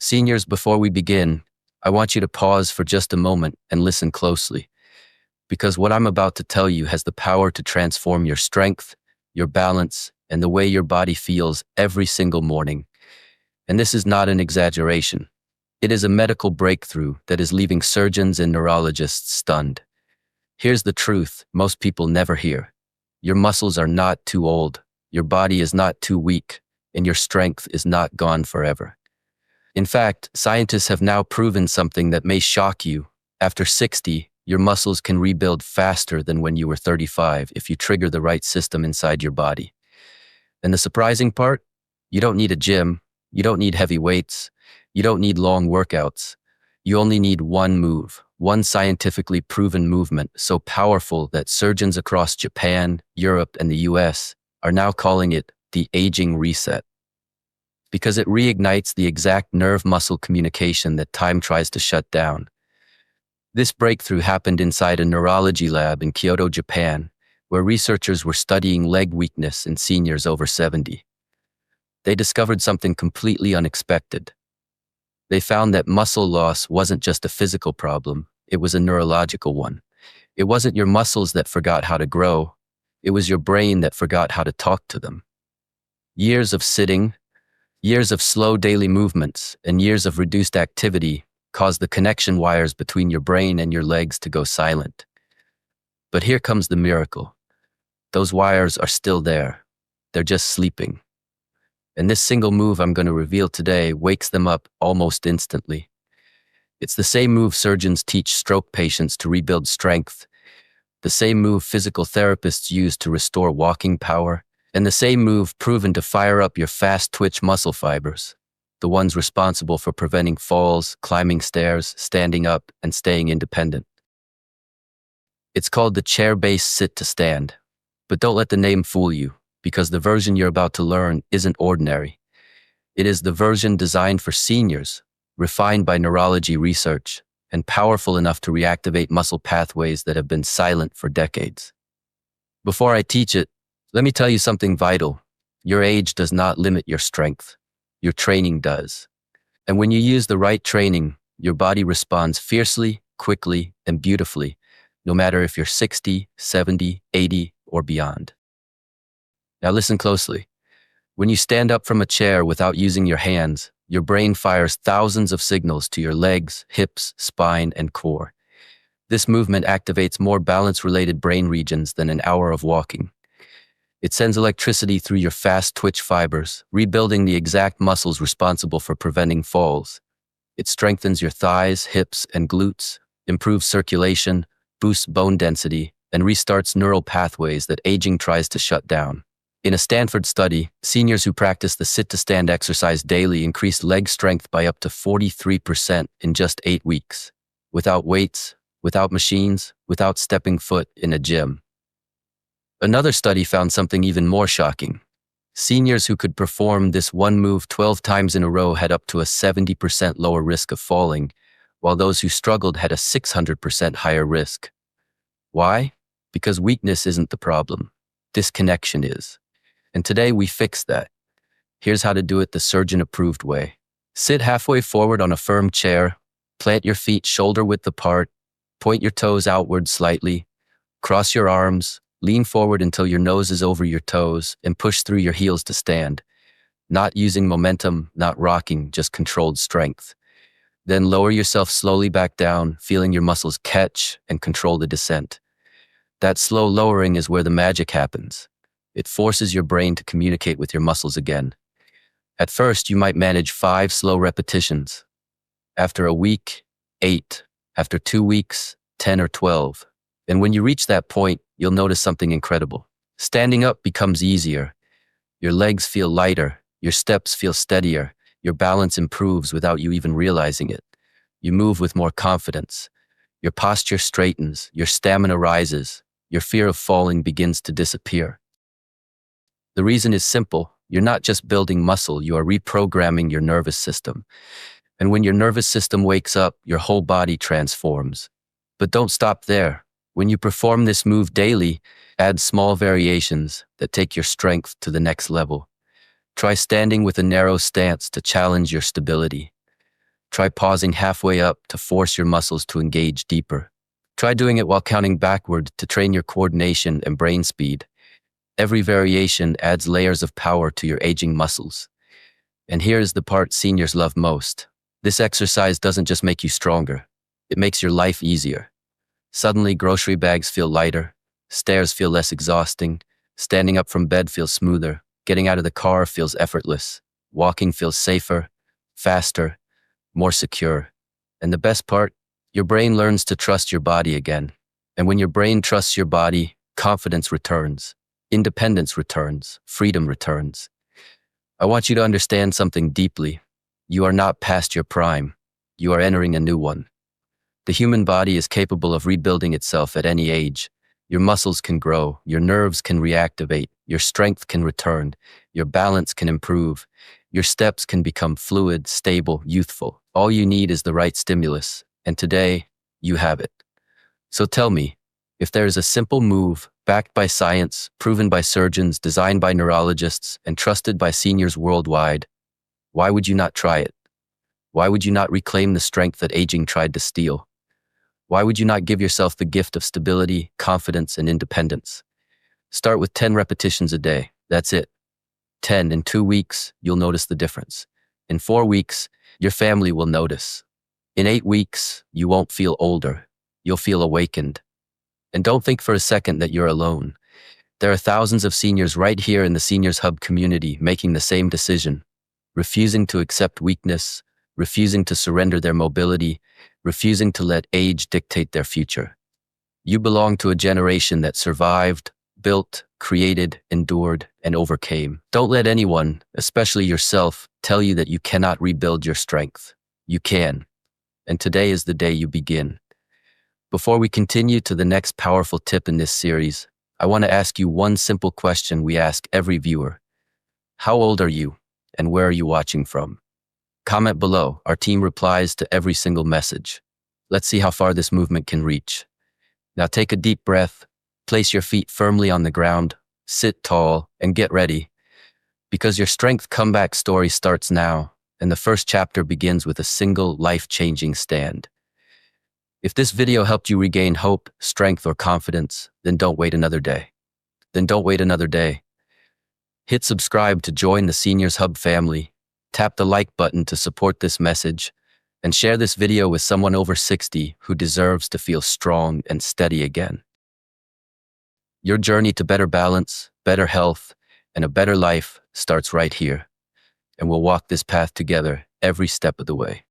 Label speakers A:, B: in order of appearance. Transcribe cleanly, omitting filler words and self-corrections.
A: Seniors, before we begin, I want you to pause for just a moment and listen closely, because what I'm about to tell you has the power to transform your strength, your balance, and the way your body feels every single morning. And this is not an exaggeration. It is a medical breakthrough that is leaving surgeons and neurologists stunned. Here's the truth most people never hear. Your muscles are not too old, your body is not too weak, and your strength is not gone forever. In fact, scientists have now proven something that may shock you. After 60, your muscles can rebuild faster than when you were 35 if you trigger the right system inside your body. And the surprising part? You don't need a gym, you don't need heavy weights, you don't need long workouts. You only need one move, one scientifically proven movement so powerful that surgeons across Japan, Europe, and the US are now calling it the aging reset. Because it reignites the exact nerve-muscle communication that time tries to shut down. This breakthrough happened inside a neurology lab in Kyoto, Japan, where researchers were studying leg weakness in seniors over 70. They discovered something completely unexpected. They found that muscle loss wasn't just a physical problem, it was a neurological one. It wasn't your muscles that forgot how to grow, it was your brain that forgot how to talk to them. Years of sitting, years of slow daily movements, and years of reduced activity caused the connection wires between your brain and your legs to go silent. But here comes the miracle. Those wires are still there. They're just sleeping. And this single move I'm going to reveal today wakes them up almost instantly. It's the same move surgeons teach stroke patients to rebuild strength, the same move physical therapists use to restore walking power, and the same move proven to fire up your fast-twitch muscle fibers, the ones responsible for preventing falls, climbing stairs, standing up, and staying independent. It's called the chair-based sit-to-stand. But don't let the name fool you, because the version you're about to learn isn't ordinary. It is the version designed for seniors, refined by neurology research, and powerful enough to reactivate muscle pathways that have been silent for decades. Before I teach it, let me tell you something vital. Your age does not limit your strength. Your training does. And when you use the right training, your body responds fiercely, quickly, and beautifully, no matter if you're 60, 70, 80, or beyond. Now listen closely. When you stand up from a chair without using your hands, your brain fires thousands of signals to your legs, hips, spine, and core. This movement activates more balance-related brain regions than an hour of walking. It sends electricity through your fast-twitch fibers, rebuilding the exact muscles responsible for preventing falls. It strengthens your thighs, hips, and glutes, improves circulation, boosts bone density, and restarts neural pathways that aging tries to shut down. In a Stanford study, seniors who practiced the sit-to-stand exercise daily increased leg strength by up to 43% in just 8 weeks, without weights, without machines, without stepping foot in a gym. Another study found something even more shocking. Seniors who could perform this one move 12 times in a row had up to a 70% lower risk of falling, while those who struggled had a 600% higher risk. Why? Because weakness isn't the problem. Disconnection is. And today we fix that. Here's how to do it the surgeon-approved way. Sit halfway forward on a firm chair, plant your feet shoulder-width apart, point your toes outward slightly, cross your arms, lean forward until your nose is over your toes, and push through your heels to stand. Not using momentum, not rocking, just controlled strength. Then lower yourself slowly back down, feeling your muscles catch and control the descent. That slow lowering is where the magic happens. It forces your brain to communicate with your muscles again. At first, you might manage 5 slow repetitions. After a week, 8. After 2 weeks, 10 or 12. And when you reach that point, you'll notice something incredible. Standing up becomes easier. Your legs feel lighter, your steps feel steadier, your balance improves without you even realizing it. You move with more confidence. Your posture straightens, your stamina rises, your fear of falling begins to disappear. The reason is simple. You're not just building muscle, you are reprogramming your nervous system. And when your nervous system wakes up, your whole body transforms. But don't stop there. When you perform this move daily, add small variations that take your strength to the next level. Try standing with a narrow stance to challenge your stability. Try pausing halfway up to force your muscles to engage deeper. Try doing it while counting backward to train your coordination and brain speed. Every variation adds layers of power to your aging muscles. And here's the part seniors love most. This exercise doesn't just make you stronger, it makes your life easier. Suddenly, grocery bags feel lighter, stairs feel less exhausting, standing up from bed feels smoother, getting out of the car feels effortless, walking feels safer, faster, more secure. And the best part, your brain learns to trust your body again. And when your brain trusts your body, confidence returns, independence returns, freedom returns. I want you to understand something deeply. You are not past your prime. You are entering a new one. The human body is capable of rebuilding itself at any age. Your muscles can grow, your nerves can reactivate, your strength can return, your balance can improve, your steps can become fluid, stable, youthful. All you need is the right stimulus, and today, you have it. So tell me, if there is a simple move, backed by science, proven by surgeons, designed by neurologists, and trusted by seniors worldwide, why would you not try it? Why would you not reclaim the strength that aging tried to steal? Why would you not give yourself the gift of stability, confidence, and independence? Start with 10 repetitions a day. That's it. 10. In 2 weeks, you'll notice the difference. In 4 weeks, your family will notice. In 8 weeks, you won't feel older. You'll feel awakened. And don't think for a second that you're alone. There are thousands of seniors right here in the Seniors Hub community making the same decision, refusing to accept weakness, refusing to surrender their mobility, refusing to let age dictate their future. You belong to a generation that survived, built, created, endured, and overcame. Don't let anyone, especially yourself, tell you that you cannot rebuild your strength. You can. And today is the day you begin. Before we continue to the next powerful tip in this series, I want to ask you one simple question we ask every viewer. How old are you, and where are you watching from? Comment below. Our team replies to every single message. Let's see how far this movement can reach. Now take a deep breath, place your feet firmly on the ground, sit tall, and get ready. Because your strength comeback story starts now, and the first chapter begins with a single life-changing stand. If this video helped you regain hope, strength, or confidence, then don't wait another day. Hit subscribe to join the Seniors Hub family. Tap the like button to support this message, and share this video with someone over 60 who deserves to feel strong and steady again. Your journey to better balance, better health, and a better life starts right here, and we'll walk this path together every step of the way.